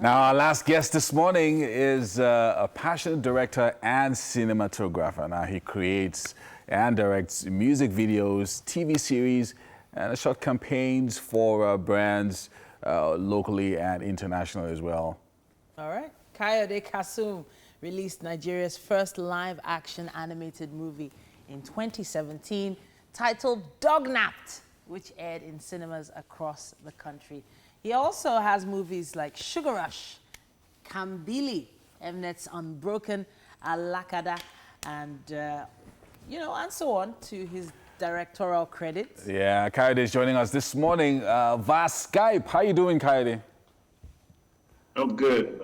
Now, our last guest this morning is a passionate director and cinematographer. Now, he creates and directs music videos, TV series, and short campaigns for brands locally and internationally as well. All right. Kayode Kasum released Nigeria's first live-action animated movie in 2017 titled Dognapped, which aired in cinemas across the country. He also has movies like Sugar Rush, Kambili, Mnet's Unbroken, Alakada, and, and so on to his directorial credits. Yeah, Kayode is joining us this morning via Skype. How are you doing, Kayode? I'm good,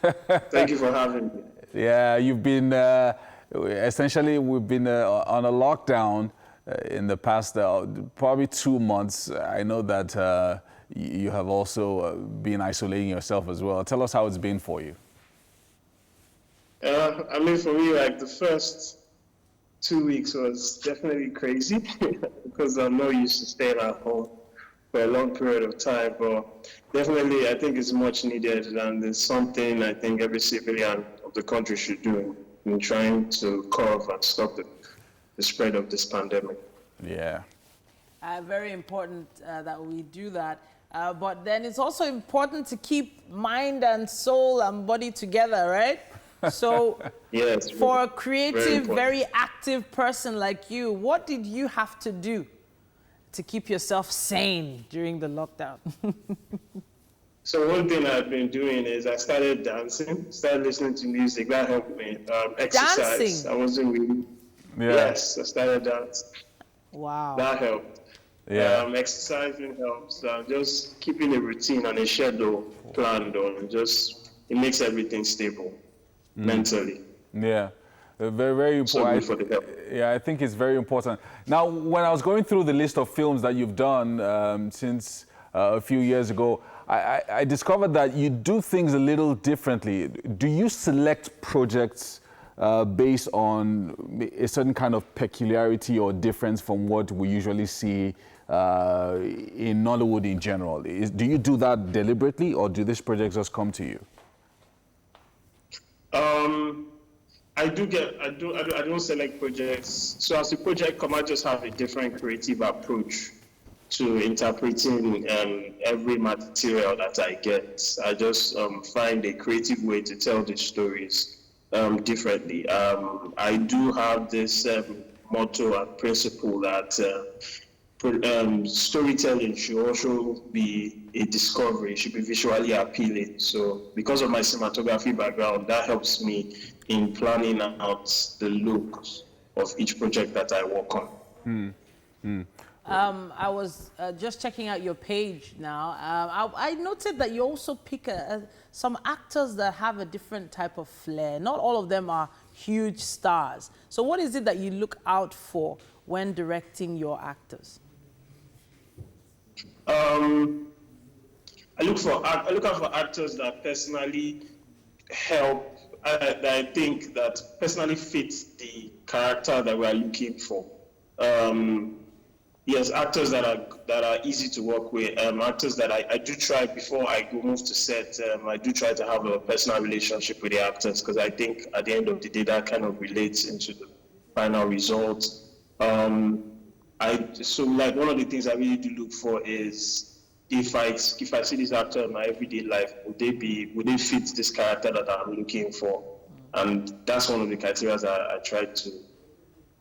man. Thank you for having me. Yeah, you've been, essentially, we've been on a lockdown in the past probably 2 months. I know that you have also been isolating yourself as well. Tell us how it's been for you. I mean, for me, like the first 2 weeks was definitely crazy because I'm not used to staying at home for a long period of time. But definitely, I think it's much needed, and it's something I think every civilian of the country should do in trying to curb and stop the spread of this pandemic. Yeah. Very important that we do that. But then it's also important to keep mind and soul and body together, right? So yes, for a creative, very active person like you, what did you have to do to keep yourself sane during the lockdown? So one thing I've been doing is I started dancing, started listening to music. That helped me. Exercise. Dancing? I wasn't really... Yeah. Yes, I started dancing. Wow. That helped. Yeah. Exercising helps. Just keeping a routine and a schedule planned on. It makes everything stable mentally. Yeah. Very, very important. So good for the health. Yeah, I think it's very important. Now, when I was going through the list of films that you've done since a few years ago, I discovered that you do things a little differently. Do you select projects based on a certain kind of peculiarity or difference from what we usually see in Nollywood in general? Do you do that deliberately, or do these projects just come to you? I don't select projects. So as a project come, I just have a different creative approach to interpreting every material that I get. I just find a creative way to tell the stories differently. I do have this motto and principle that storytelling should also be a discovery, should be visually appealing. So because of my cinematography background, that helps me in planning out the looks of each project that I work on. I was just checking out your page now. I noted that you also pick some actors that have a different type of flair. Not all of them are huge stars. So what is it that you look out for when directing your actors? I look out for actors that personally help, that I think that personally fits the character that we're looking for. Yes, actors that are easy to work with, actors that I do try before I move to set. I do try to have a personal relationship with the actors because I think at the end of the day that kind of relates into the final result. So like one of the things I really do look for is if I see this actor in my everyday life, would they fit this character that I'm looking for? And that's one of the criteria that I try to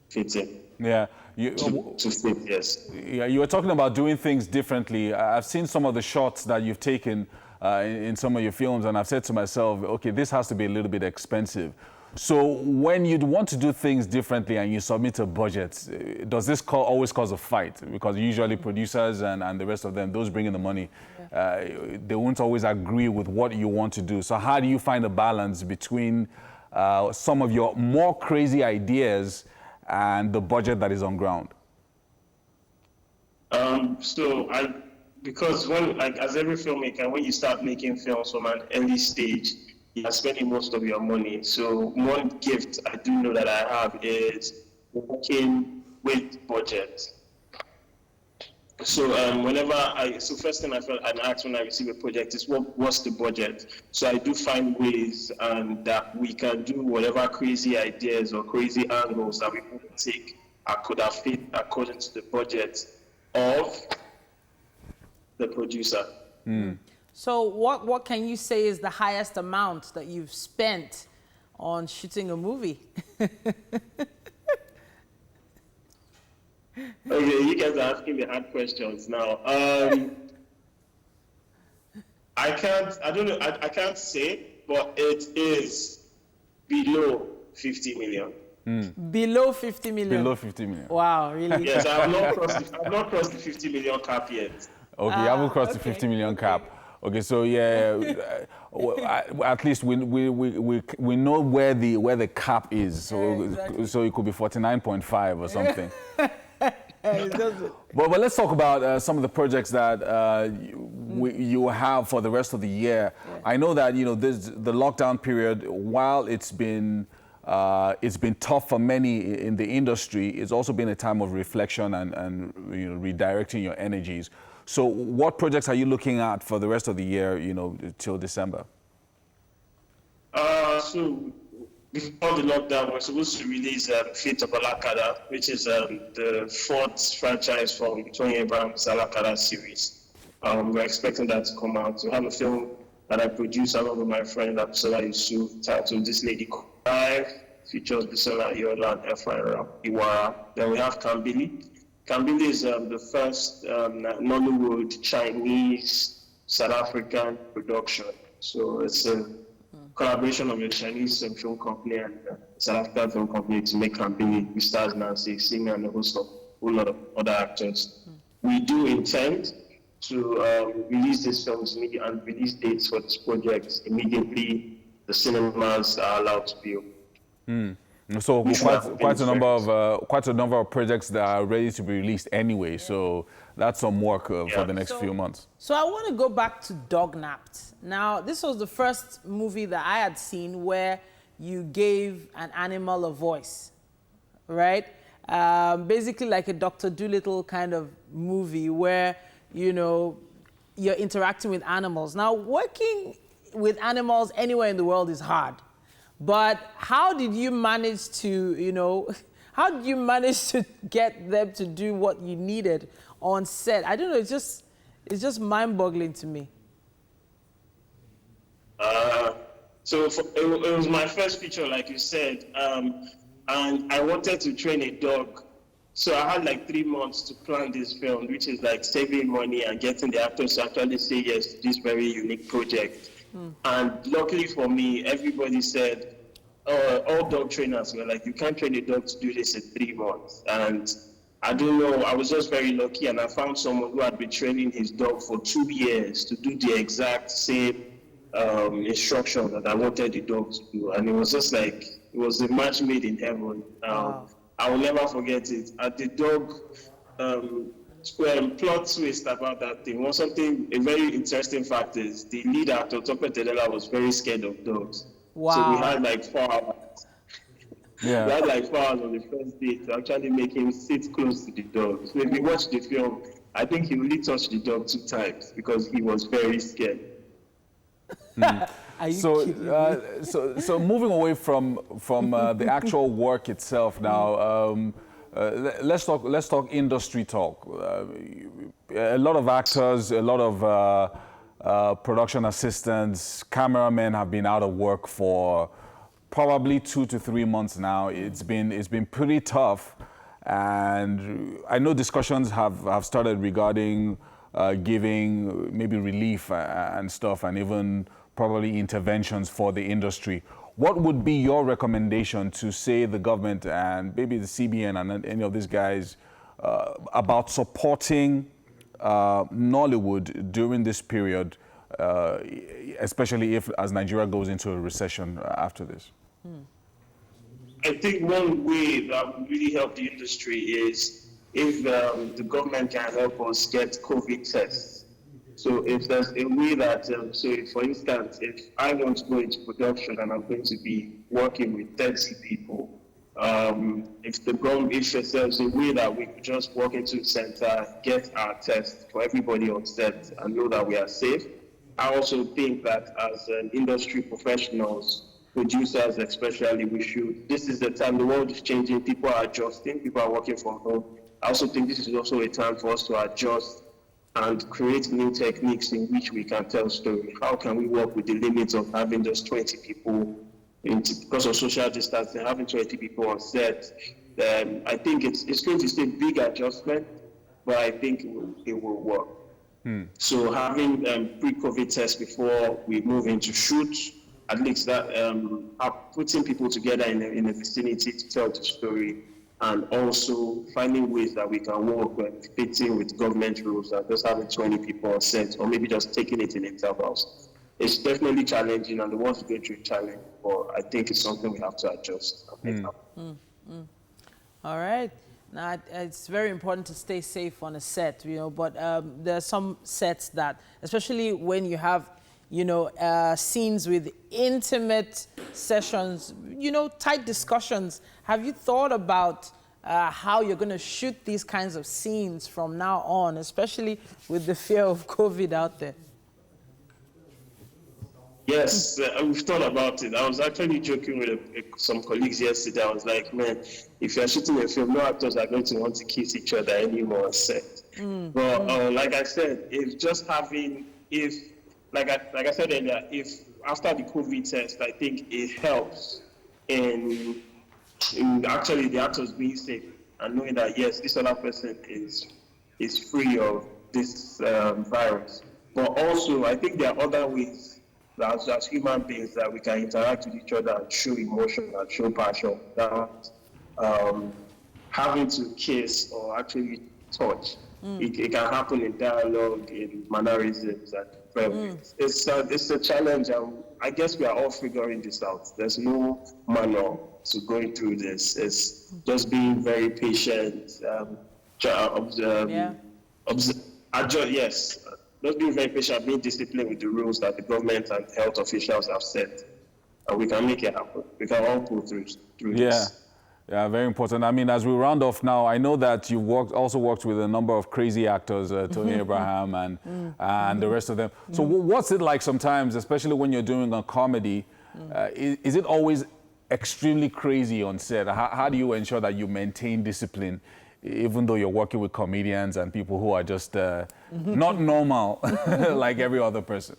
fit in. Yeah. To fit, yes. Yeah, you were talking about doing things differently. I've seen some of the shots that you've taken in some of your films, and I've said to myself, okay, this has to be a little bit expensive. So when you'd want to do things differently and you submit a budget, does this always cause a fight? Because usually producers and the rest of them, those bringing the money, they won't always agree with what you want to do. So how do you find a balance between some of your more crazy ideas and the budget that is on ground? Because as every filmmaker, when you start making films from an early stage, you are spending most of your money. So one gift I do know that I have is working with budget. So so first thing I ask when I receive a project is what's the budget? So I do find ways that we can do whatever crazy ideas or crazy angles that we want to take could have fit according to the budget of the producer. So what can you say is the highest amount that you've spent on shooting a movie? Okay, you guys are asking me hard questions now. I can't say, but it is below 50 million. Below 50 million? Below 50 million. Wow, really? Yes, I have not crossed the 50 million cap yet. Okay, you haven't crossed the 50 million cap. Okay, so yeah, at least we know where the cap is. So exactly. So it could be 49.5 or something. But let's talk about some of the projects that you have for the rest of the year. Yeah. I know that the lockdown period, while it's been tough for many in the industry, it's also been a time of reflection and redirecting your energies. So what projects are you looking at for the rest of the year, till December? So before the lockdown, we're supposed to release Fate of Alakada, which is the fourth franchise from Tony Abraham's Alakada series. We're expecting that to come out. We have a film that I produced along with my friend Absola Yusuf titled This Lady Cry, features Bisola Yola and Efraim Iwara. Then we have Kambili. Kambili is the first Nollywood Chinese South African production. So it's a collaboration of a Chinese film company and South African film company to make Kambili. We stars Nancy, singer, and a host of a whole lot of other actors. We do intend to release these films and release dates for this project immediately the cinemas are allowed to be open. So quite a number of projects that are ready to be released anyway. So that's some work for the next few months. So I want to go back to Dognapped. Now, this was the first movie that I had seen where you gave an animal a voice, right? Basically like a Dr. Dolittle kind of movie where, you're interacting with animals. Now, working with animals anywhere in the world is hard. But how did you manage to, get them to do what you needed on set? I don't know, it's just mind-boggling to me. So it was my first feature, like you said, and I wanted to train a dog. So I had like 3 months to plan this film, which is like saving money and getting the actors to actually say yes to this very unique project. And luckily for me, everybody said, all dog trainers were like, you can't train a dog to do this in 3 months. And I don't know, I was just very lucky, and I found someone who had been training his dog for 2 years to do the exact same instruction that I wanted the dog to do. And it was just like, it was a match made in heaven. Wow. I will never forget it. The dog, plot twist about that thing was something, a very interesting fact is the lead actor, Tope Telela, was very scared of dogs. Wow. So we had like 4 hours. Yeah. We had like 4 hours on the first date to actually make him sit close to the dog. So if you watch the film, I think he really touched the dog 2 times because he was very scared. Are you kidding me? So moving away from the actual work itself now, let's talk industry talk. A lot of actors, a lot of production assistants, cameramen have been out of work for probably 2 to 3 months now. It's been pretty tough, and I know discussions have started regarding giving maybe relief and stuff, and even probably interventions for the industry. What would be your recommendation to, say, the government and maybe the CBN and any of these guys about supporting Nollywood during this period, especially if as Nigeria goes into a recession after this? I think one way that would really help the industry is if the government can help us get COVID tests. So if there's a way that, for instance, if I want to go into production and I'm going to be working with 30 people, if there's a way that we could just walk into the center, get our test for everybody on set, and know that we are safe. I also think that as industry professionals, producers especially, this is the time, the world is changing, people are adjusting, people are working from home. I also think this is also a time for us to adjust and create new techniques in which we can tell story. How can we work with the limits of having just 20 people, because of social distancing, having 20 people on set? I think it's going to be a big adjustment, but I think it will work. So having pre-COVID tests before we move into shoots, at least that putting people together in a vicinity to tell the story, and also finding ways that we can work with fitting with government rules and just having 20 people on set, or maybe just taking it in intervals. It's definitely challenging, and the world's going through a challenge, but I think it's something we have to adjust. All right. Now, it's very important to stay safe on a set, but there are some sets that, especially when you have, scenes with intimate sessions, tight discussions. Have you thought about how you're going to shoot these kinds of scenes from now on, especially with the fear of COVID out there? Yes, we've thought about it. I was actually joking with some colleagues yesterday. I was like, man, if you're shooting a film, no actors are going to want to kiss each other anymore on set. But like I said, like I said earlier, if after the COVID test, I think it helps in actually the actors being safe and knowing that, yes, this other person is free of this virus. But also, I think there are other ways that as human beings that we can interact with each other and show emotion and show passion without having to kiss or actually touch. It can happen in dialogue, in mannerisms, and it's a challenge, and I guess we are all figuring this out. There's no manual to going through this. It's just being very patient, just being very patient, being disciplined with the rules that the government and health officials have set, and we can make it happen. We can all pull through this. Yeah, very important. I mean, as we round off now, I know that you've also worked with a number of crazy actors, Tony Abraham and the rest of them. So what's it like sometimes, especially when you're doing a comedy? Is it always extremely crazy on set? How do you ensure that you maintain discipline, even though you're working with comedians and people who are just not normal like every other person?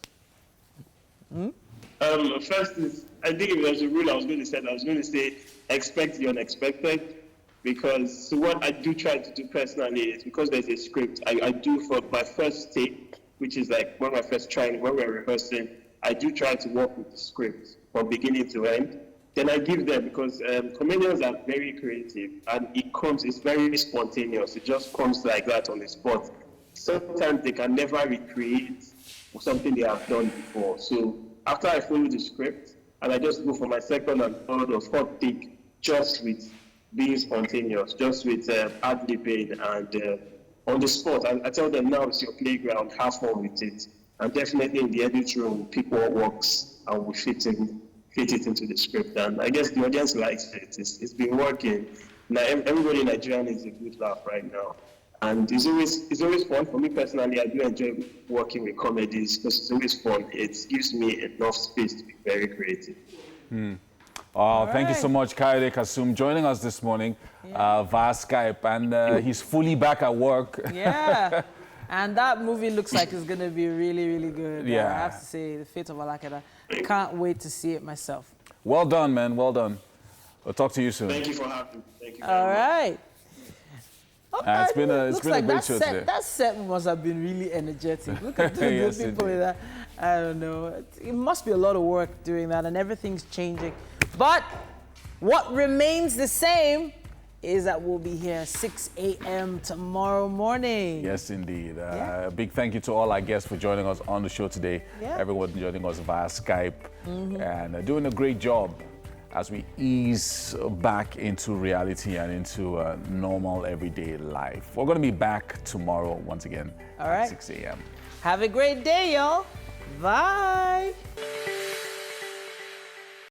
First is, I think if there's a rule I was going to say, expect the unexpected, because what I do try to do personally is, because there's a script, I do for my first take, which is like when we're rehearsing, I do try to work with the script from beginning to end. Then I give them, because comedians are very creative, and it's very spontaneous. It just comes like that on the spot. Sometimes they can never recreate something they have done before. So after I follow the script, and I just go for my second and third or fourth take, just with being spontaneous, just with ad-libbing and on the spot. I tell them, now it's your playground, have fun with it. And definitely in the edit room, pick what works and we fit it into the script. And I guess the audience likes it. It's been working. Now everybody in Nigeria needs a good laugh right now. And it's always fun. For me personally, I do enjoy working with comedies because it's always fun. It gives me enough space to be very creative. Thank you so much, Kayode Kasum, joining us this morning via Skype. And he's fully back at work. Yeah. And that movie looks like it's going to be really, really good. Yeah. I have to say, The Fate of Alakada. Can't wait to see it myself. Well done, man. Well done. We'll talk to you soon. Thank you for having me. Thank you. All right. It's been a great show today. That set must have been really energetic. Look at the Yes, people with that. I don't know. It must be a lot of work doing that, and everything's changing. But what remains the same is that we'll be here 6 a.m. tomorrow morning. Yes, indeed. A big thank you to all our guests for joining us on the show today. Yeah. Everyone joining us via Skype and doing a great job as we ease back into reality and into normal everyday life. We're going to be back tomorrow once again at 6 a.m. Have a great day, y'all. Bye.